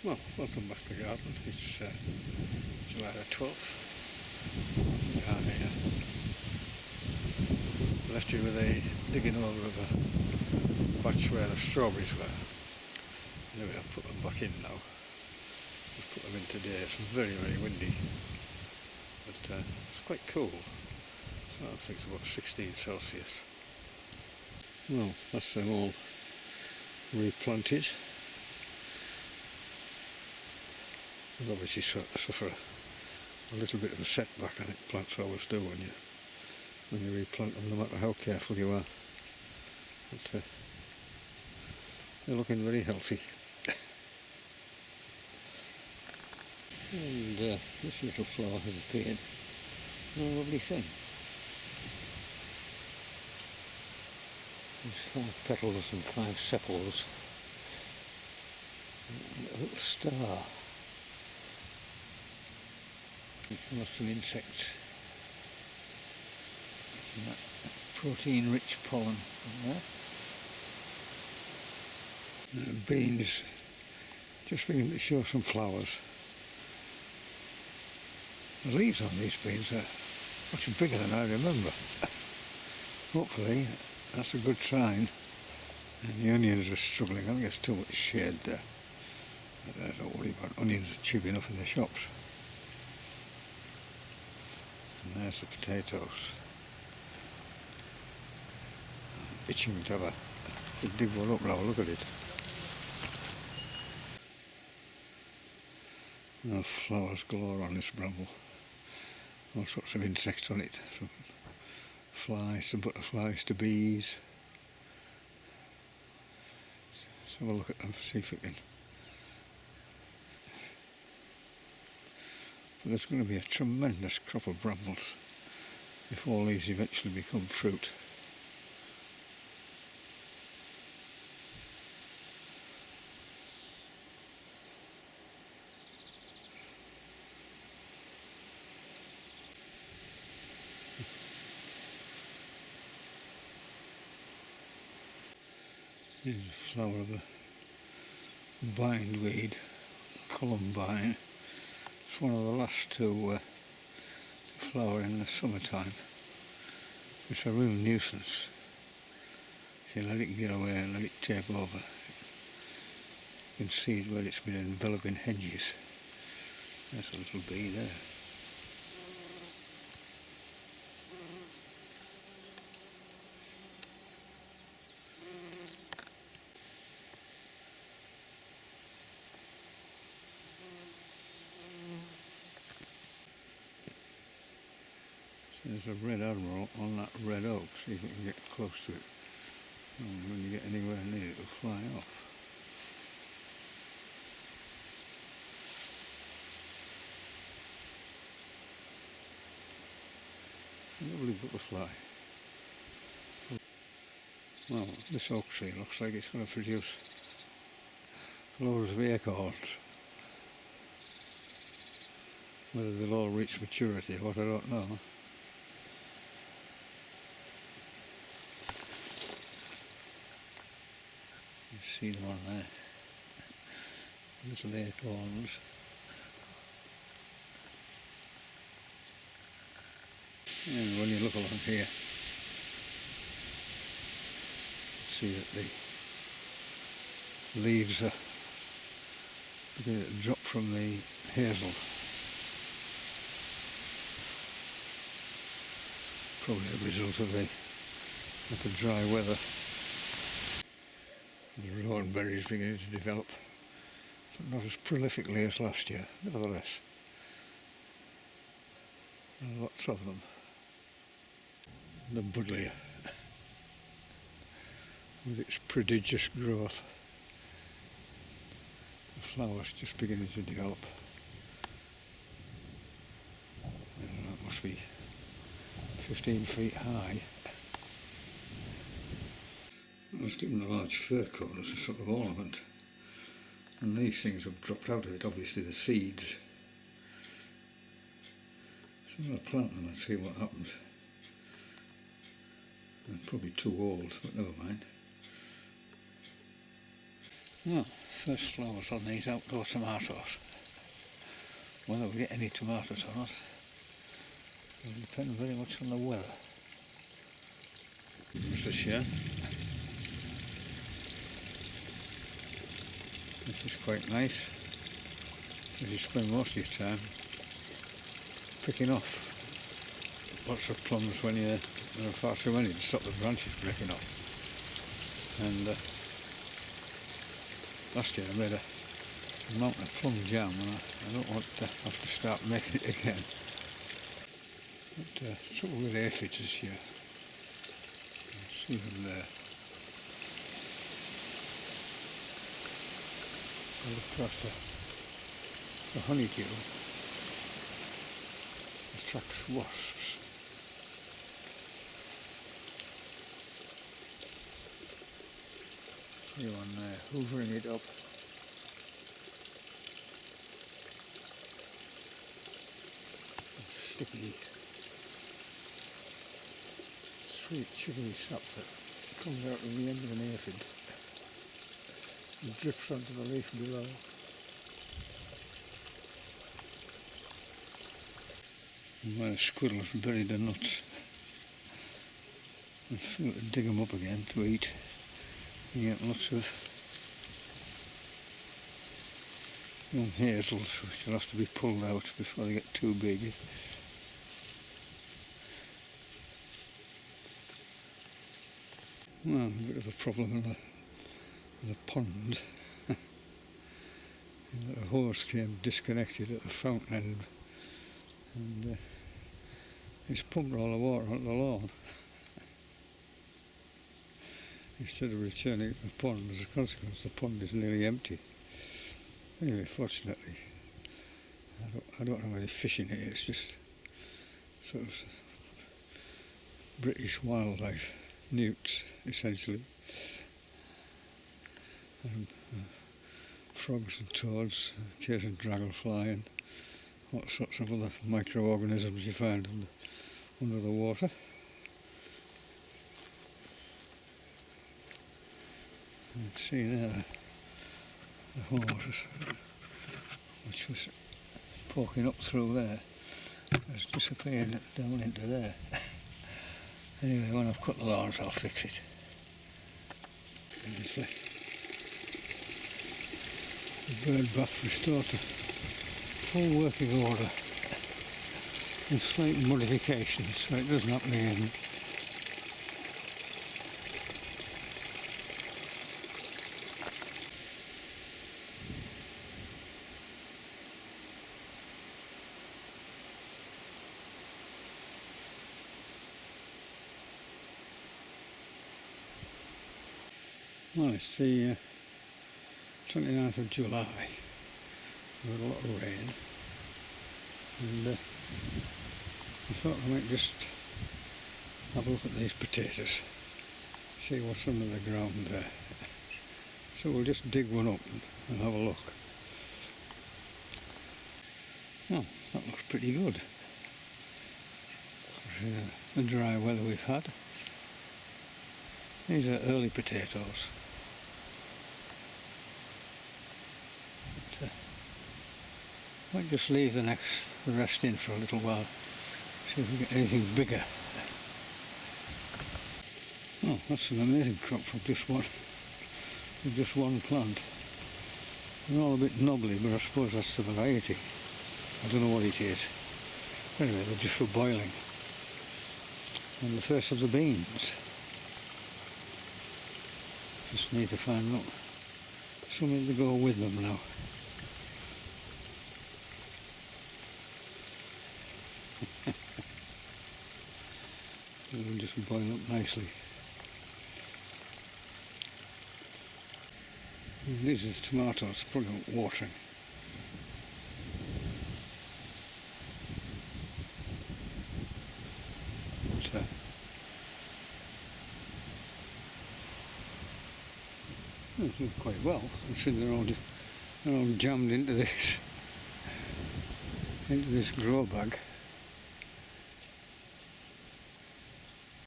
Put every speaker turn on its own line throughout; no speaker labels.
Well, welcome back to the garden. It's July the 12th. I think I left you with a digging over of a patch where the strawberries were. Anyway, I've put them back in now. Just put them in today. It's very, very windy, but it's quite cool. So I think it's about 16 Celsius. Well, that's them all replanted. They'll obviously suffer a little bit of a setback. I think plants always do when you replant them, no matter how careful you are. But they're looking very healthy. And this little flower has appeared. A lovely thing. There's 5 petals and 5 sepals. And a little star. Lots of insects. And that protein-rich pollen from there. Beans just beginning to show some flowers. The leaves on these beans are much bigger than I remember. Hopefully that's a good sign. And the onions are struggling. I think there's too much shade there. But I don't worry about onions, are cheap enough in the shops. And there's the potatoes. Itching to have a dig one up now, look at it. Now flowers galore on this bramble. All sorts of insects on it. Some flies to butterflies to bees. Let's have a look at them, see if we can. But there's going to be a tremendous crop of brambles if all these eventually become fruit. Here's a flower of a bindweed, columbine. It's one of the last to flower in the summertime. It's a real nuisance. If you let it get away and let it take over, you can see where it's been enveloping hedges. There's a little bee there. There's a red admiral on that red oak, see if you can get close to it. And when you get anywhere near it, it'll fly off. A lovely butterfly. Well, this oak tree looks like it's going to produce loads of acorns. Whether they'll all reach maturity or what, I don't know. You see the one there. Little acorns. And when you look along here, see that the leaves are beginning to drop from the hazel. Probably a result of the dry weather. The rowan berries beginning to develop, but not as prolifically as last year, nevertheless. There are lots of them. The buddleia, with its prodigious growth. The flowers just beginning to develop. And that must be 15 feet high. I was given a large fir cone as a sort of ornament, and these things have dropped out of it, obviously the seeds. So I'm going to plant them and see what happens. They're probably too old, but never mind. Well, First flowers on these outdoor tomatoes. Whether we get any tomatoes or not will depend very much on the weather. This is here. This is quite nice. You spend most of your time picking off lots of plums when there are far too many to stop the branches breaking off. And last year I made a mountain of plum jam, and I don't want to have to start making it again. But trouble with aphids this year. See them there. I look across the honeydew attracts wasps. See one there, hoovering it up. Sticky, sweet sugary sap that comes out of the end of an aphid and drips onto the leaf below. And where the squirrels bury the nuts and feel to dig them up again to eat, you get lots of young hazels which will have to be pulled out before they get too big. Well, a bit of a problem in the pond. The hose came disconnected at the fountain end, and it's pumped all the water onto the lawn instead of returning to the pond. As a consequence, the pond is nearly empty. Anyway, fortunately, I don't have any fish in it. It's just sort of British wildlife, newts essentially, and frogs and toads, occasional dragonfly, and all sorts of other microorganisms you find under the water. You can see there the hose, which was poking up through there, has disappeared down into there. Anyway, when I've cut the lawns, I'll fix it. The bird bath restored to full working order with slight modifications, so it doesn't happen again. Well, it's the 29th of July. We had a lot of rain, and I thought I might just have a look at these potatoes, see what's under the ground there. So we'll just dig one up and have a look. Oh, that looks pretty good. The dry weather we've had. These are early potatoes. Might just leave the rest in for a little while, see if we get anything bigger. Oh, that's an amazing crop from just one plant. They're all a bit knobbly, but I suppose that's the variety. I don't know what it is. Anyway, they're just for boiling. And the first of the beans. Just need to find out something to go with them now. It'll just boil up nicely. And these are tomatoes, probably not watering. But, they're doing quite well. I'm sure they're all jammed into this grow bag.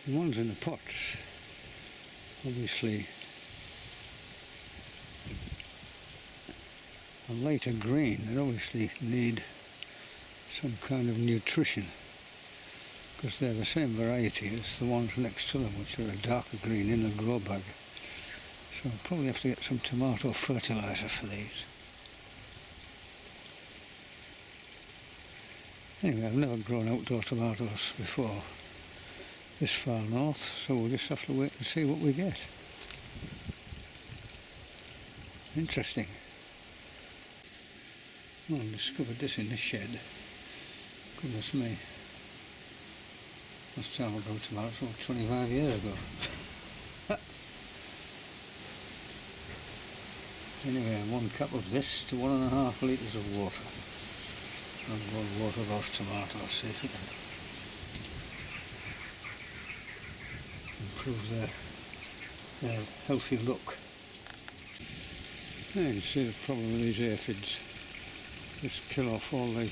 The ones in the pots, a lighter green, they obviously need some kind of nutrition, because they're the same variety as the ones next to them, which are a darker green in the grow bag. So I'll probably have to get some tomato fertiliser for these. Anyway, I've never grown outdoor tomatoes before this far north, so we'll just have to wait and see what we get. Interesting. Well, I discovered this in this shed. Goodness me. Last time I grew tomatoes was 25 years ago. Anyway, 1 cup of this to 1.5 litres of water. I'm going to water those tomatoes, see if it can improve their healthy look. Now you can see the problem with these aphids. Just kill off all the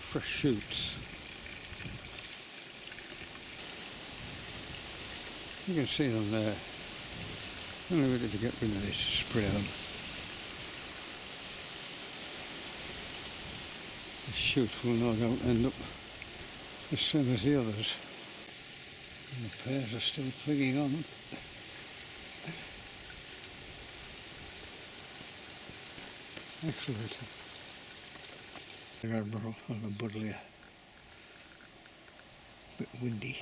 fresh shoots. You can see them there. Only ready to get rid of this, spray them. The shoot will no doubt end up the same as the others. And the pears are still clinging on. Excellent. The Admiral on the Buddleia. A bit windy.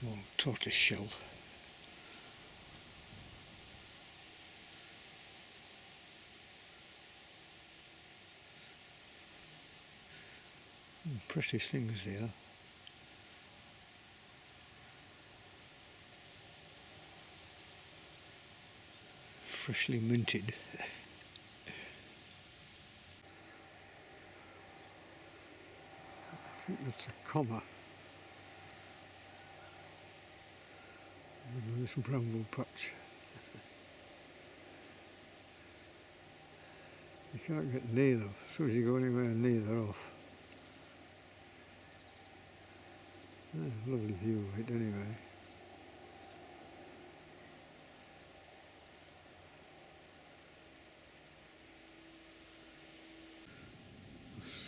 Small tortoise shell. Precious things they are. Freshly minted. I think that's a comma. This bramble patch. You can't get near them. As soon as you go anywhere near, they're off. Lovely view of it anyway.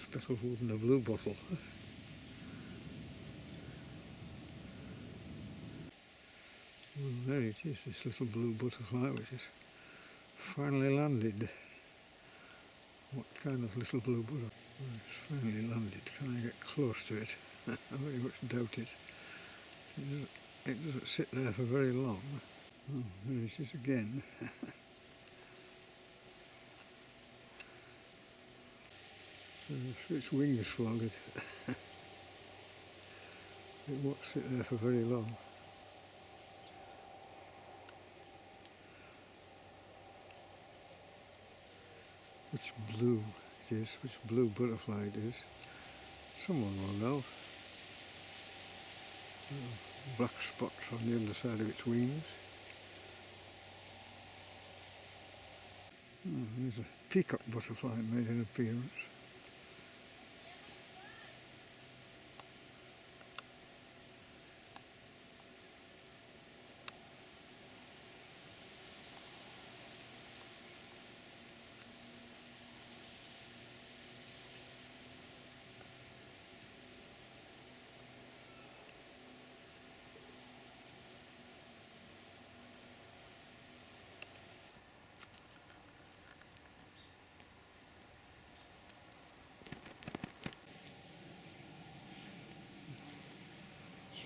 Speckled wood and a blue bottle. Well, there it is, this little blue butterfly which has finally landed. What kind of little blue butterfly? Well, it's finally landed. Can I get close to it? I very much doubt it. It doesn't sit there for very long. Oh, there it is again. So its wings folded. It won't sit there for very long. Which blue it is, which blue butterfly it is. Someone will know. Black spots on the underside of its wings. Oh, there's a peacock butterfly made an appearance.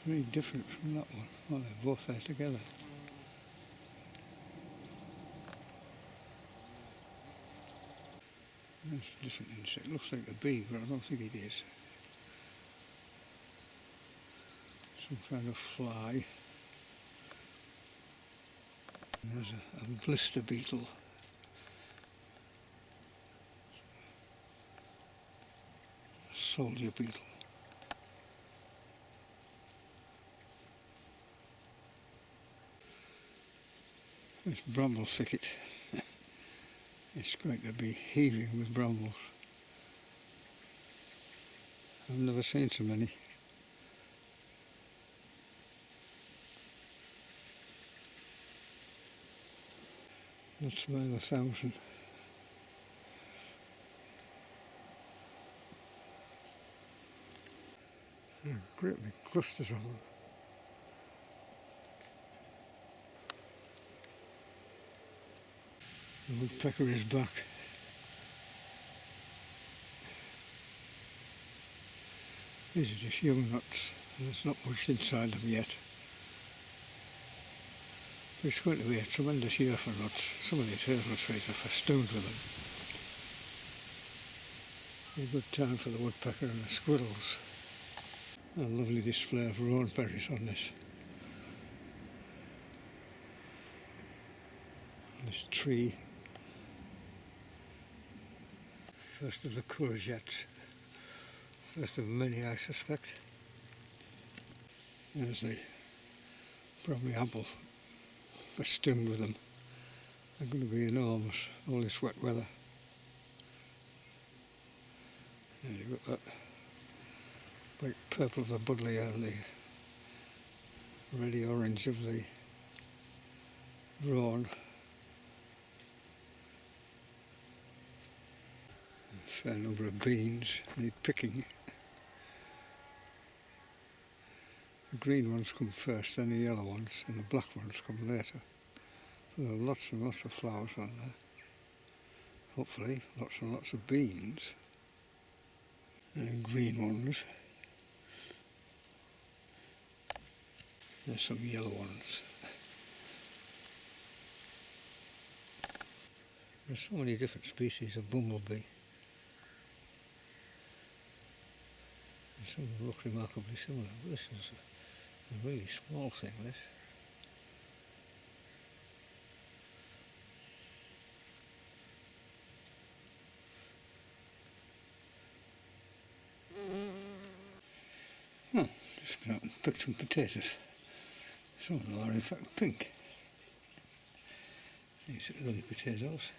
Very different from that one. Well, they're both there together. That's a different insect. Looks like a bee, but I don't think it is. Some kind of fly. And there's a blister beetle. Soldier beetle. This bramble thicket is going to be heaving with brambles. I've never seen so many. That's by the 1,000. Great big clusters of them. The woodpecker is back. These are just young nuts. There's not much inside them yet. But it's going to be a tremendous year for nuts. Some of these hazelnut trees are festooned with them. A good time for the woodpecker and the squirrels. A lovely display of rowan berries on this. On this tree. First of the courgettes. First of many, I suspect. There's the Bromley apple festooned with them. They're going to be enormous, all this wet weather. And you've got that bright purple of the buddleia and the reddy orange of the rowan. A fair number of beans need picking. The green ones come first, then the yellow ones, and the black ones come later. So there are lots and lots of flowers on there. Hopefully, lots and lots of beans. And green ones. There's some yellow ones. There's so many different species of bumblebee. And some of them look remarkably similar. This is a really small thing, this. Oh, just been out and picked some potatoes. Some of them are in fact pink. These are early potatoes.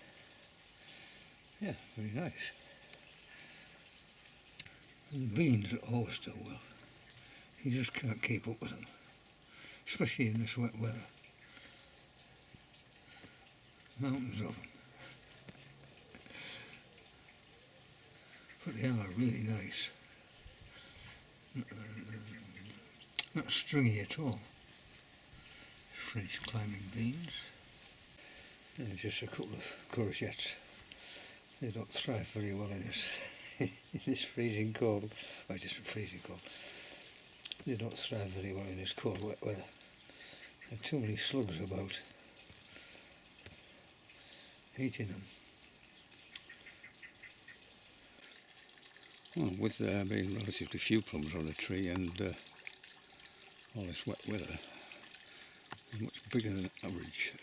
Yeah, very nice. And the beans always do well. You just can't keep up with them, especially in this wet weather. Mountains of them. But they are really nice. Not stringy at all. French climbing beans. And just a couple of courgettes. They don't thrive very well in this, in this freezing cold. Well, just freezing cold. They don't thrive very well in this cold, wet weather. There are too many slugs about eating them. Well, with there being relatively few plums on the tree and all this wet weather, they're much bigger than average.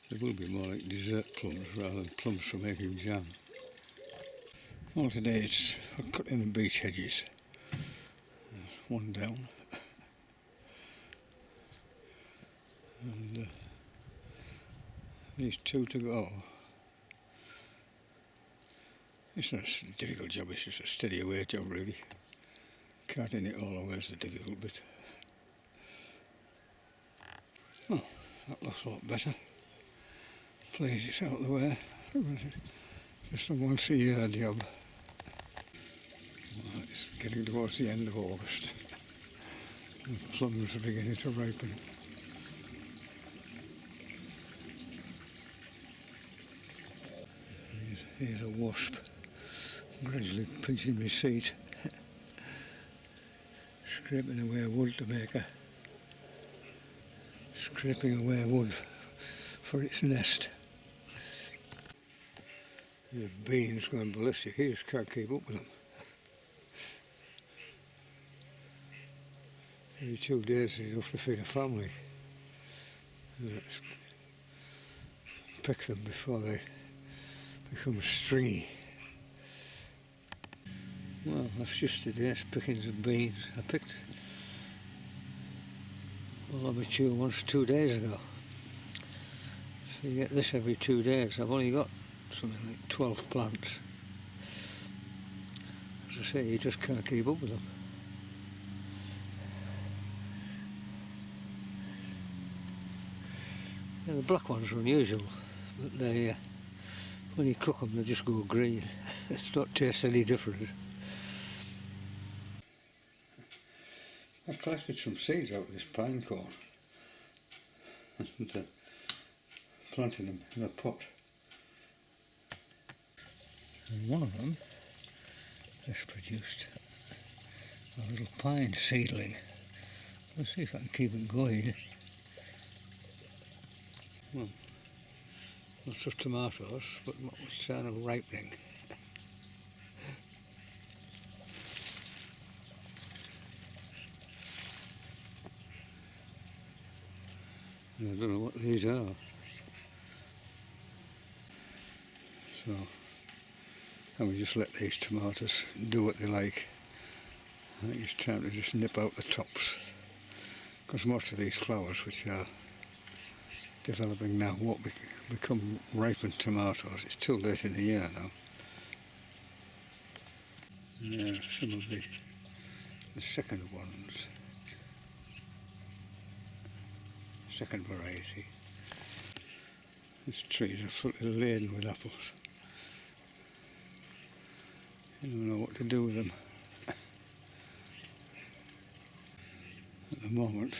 They will be more like dessert plums rather than plums for making jam. Well, today it's for cutting the beech hedges. There's one down. And these two to go. It's not a difficult job, it's just a steady away job really. Carting it all away is the difficult bit. Well, that looks a lot better. Please, it's out of the way. Just a once a year job. Well, it's getting towards the end of August. The plums are beginning to ripen. Here's a wasp gradually pinching my seat, scraping away wood to make a scraping away wood for its nest. The beans going ballistic, he just can't keep up with them. Every 2 days he's enough to feed a family. Let's pick them before they become stringy. Well, that's just today's pickings of beans. I picked all the mature ones 2 days ago. You get this every 2 days. I've only got something like 12 plants. As I say, you just can't keep up with them. Yeah, the black ones are unusual, but they, when you cook them, they just go green. It's not taste any different. I've collected some seeds out of this pine cone and planted them in a pot. And one of them has produced a little pine seedling. Let's see if I can keep it going. Well, lots of tomatoes, but not much sign of ripening. I don't know what these are. So, and we just let these tomatoes do what they like. I think it's time to just nip out the tops, because most of these flowers which are developing now won't become ripened tomatoes. It's too late in the year now. Yeah, some of the second ones, second variety. These trees are fully laden with apples. I don't know what to do with them at the moment.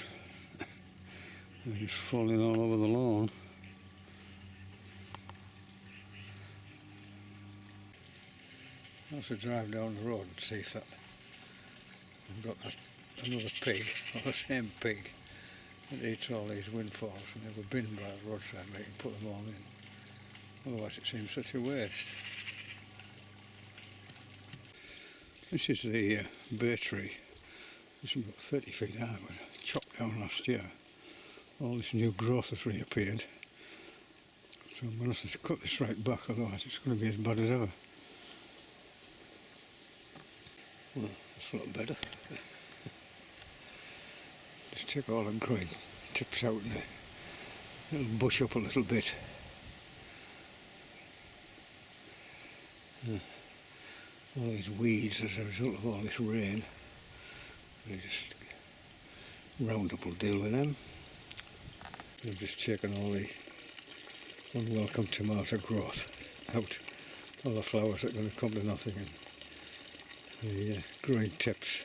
They're just falling all over the lawn. I also drive down the road and see if that I've got another pig, or the same pig, that eats all these windfalls, and they were binned by the roadside, they can put them all in. Otherwise it seems such a waste. This is the bay tree. It's about 30 feet high, but chopped down last year. All this new growth has reappeared. So I'm going to have to cut this right back, otherwise it's going to be as bad as ever. Well, that's a lot better. Just take all the growing tips out and it'll bush up a little bit. All these weeds as a result of all this rain. Just Roundup will deal with them. I've just taken all the unwelcome tomato growth out. All the flowers are going to come to nothing, and the growing tips,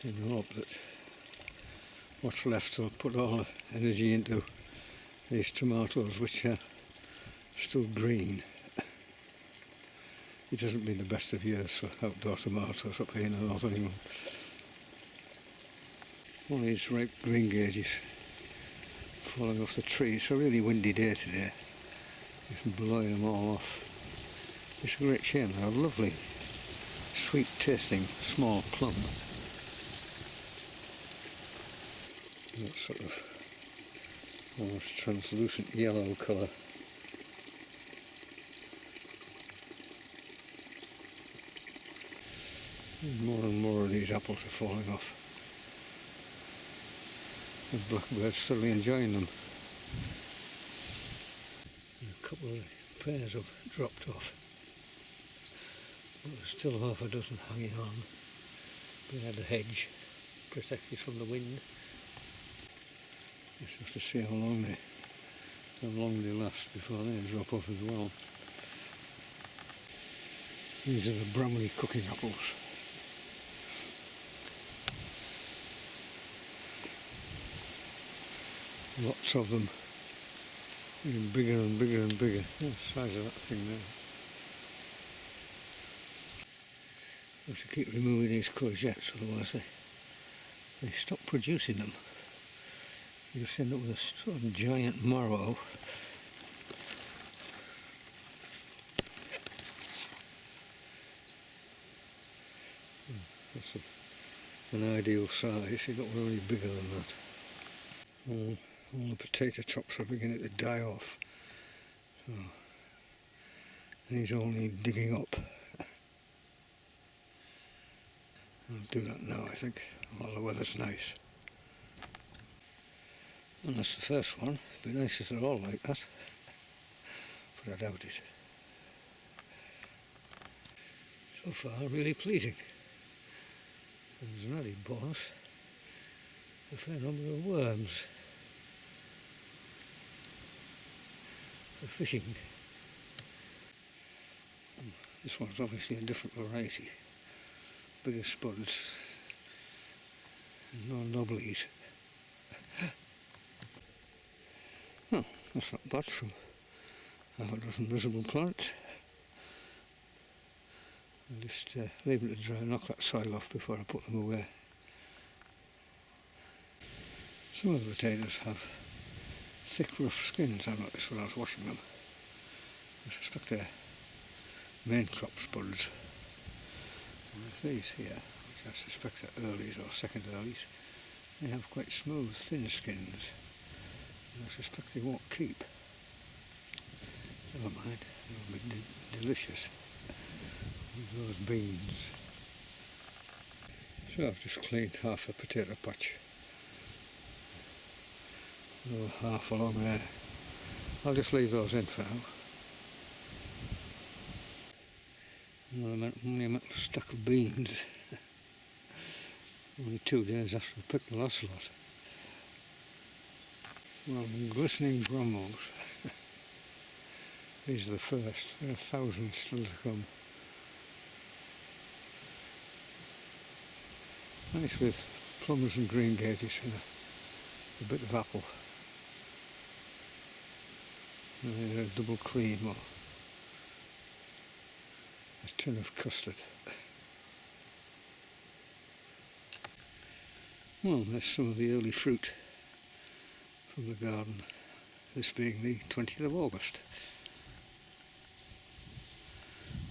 in the hope that what's left will put all the energy into these tomatoes, which are still green. It hasn't been the best of years for outdoor tomatoes up here in northern England. All these ripe greengages falling off the tree. It's a really windy day today. Just blowing them all off. It's a great shame. They're a lovely, sweet tasting small plum. That sort of almost translucent yellow colour. And more of these apples are falling off. The blackbird's thoroughly enjoying them. And a couple of pears have dropped off. But there's still half a dozen hanging on. We had a hedge protected from the wind. Just have to see how long they last before they drop off as well. These are the Bramley cooking apples. Lots of them, getting bigger and bigger and bigger. Yeah, the size of that thing there. I have to keep removing these courgettes, otherwise they stop producing them. You just end up with a sort of giant marrow. That's an ideal size. You don't want any bigger than that. All the potato tops are beginning to die off. So these all need digging up. I'll do that now, I think, while the weather's nice. And that's the first one, Be nice if they're all like that, but I doubt it. So far, really pleasing. And there's an added bonus, a fair number of worms for fishing. This one's obviously a different variety. Bigger spuds, no nobblies. Oh, that's not bad from half a dozen visible plants. I'll just leave it to dry, knock that soil off before I put them away. Some of the potatoes have thick rough skins, I noticed when I was washing them. I suspect they're main crop spuds. And these here, which I suspect are earlies or second earlies, they have quite smooth, thin skins. And I suspect they won't keep. Never mind, they'll be delicious with those beans. So I've just cleaned half the potato patch. Another half along there. I'll just leave those in for now. Another monumental stack of beans. Only 2 days after I picked the last lot. Well, glistening brambles. These are the first. There are thousands still to come. Nice with plums and greengages and a bit of apple. And a double cream or a tin of custard. Well, there's some of the early fruit from the garden, this being the 20th of August.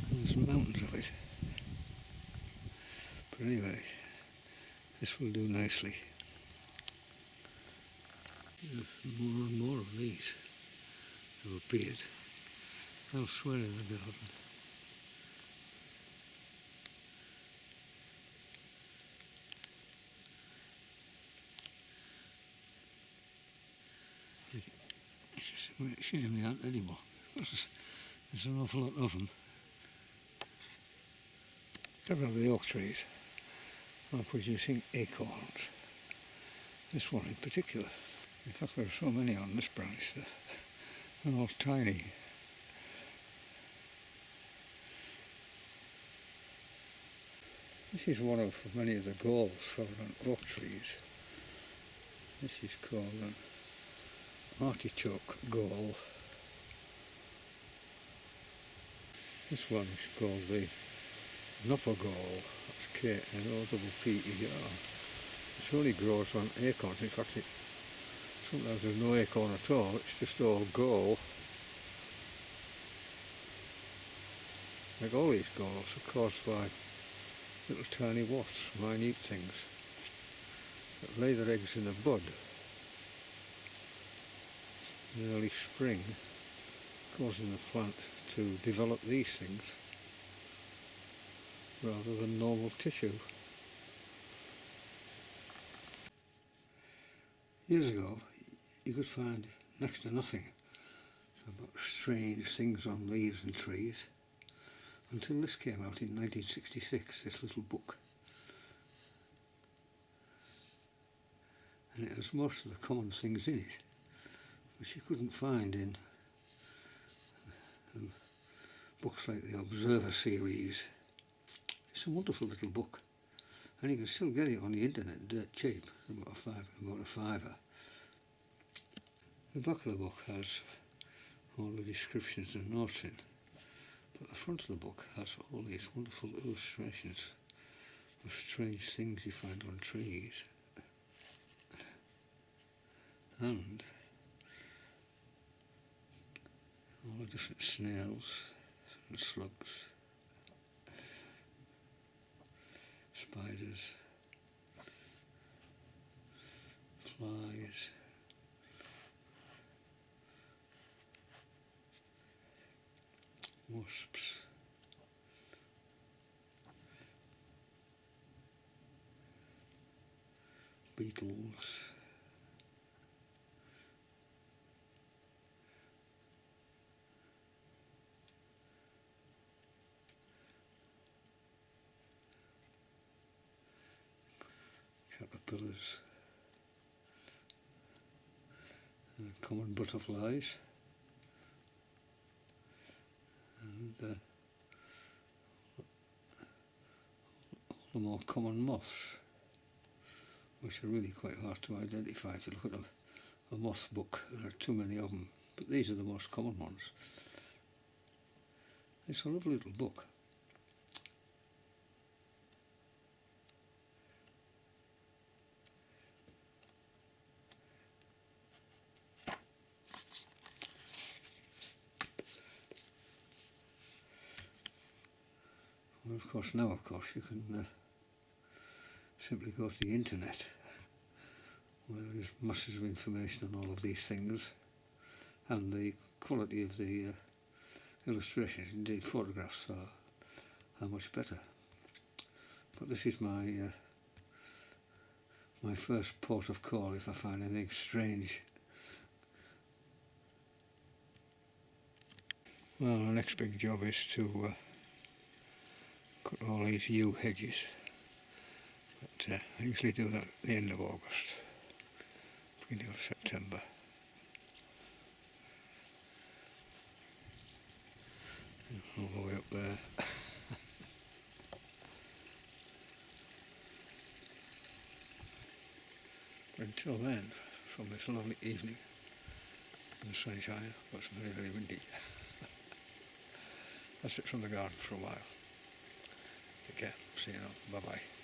And there's mountains of it. But anyway, this will do nicely. More and more of these have appeared elsewhere in the garden. It's a shame they aren't anymore, because there's an awful lot of them. Several of the oak trees are producing acorns. This one in particular. In fact, there are so many on this branch that they're all tiny. This is one of many of the galls found on oak trees. This is called an artichoke gall. This one is called the knopper gall. That's K-N-O-P-P-E-R. It only grows on acorns. In fact, sometimes there's no acorn at all. It's just all gall. Like all these galls are caused by little tiny wasps, minute things, that lay their eggs in the bud in early spring, causing the plant to develop these things rather than normal tissue. Years ago, you could find next to nothing about strange things on leaves and trees, until this came out in 1966, this little book. And it has most of the common things in it, which you couldn't find in books like the Observer series. It's a wonderful little book, and you can still get it on the internet dirt cheap, about a fiver. The back of the book has all the descriptions and notes in, but the front of the book has all these wonderful illustrations of strange things you find on trees, and all the different snails and slugs, spiders, flies, wasps, beetles, caterpillars, common butterflies, and all the more common moths, which are really quite hard to identify. If you look at a moth book, there are too many of them, but these are the most common ones. It's a lovely little book. Well, of course, now you can simply go to the internet, where there is masses of information on all of these things, and the quality of the illustrations, indeed photographs, are much better. But this is my first port of call if I find anything strange. Well, the next big job is to cut all these yew hedges, but I usually do that at the end of August, beginning of September. All the way up there. But until then, from this lovely evening in the sunshine, but it's very, very windy. That's it from the garden for a while. Take care. See you now. Bye bye.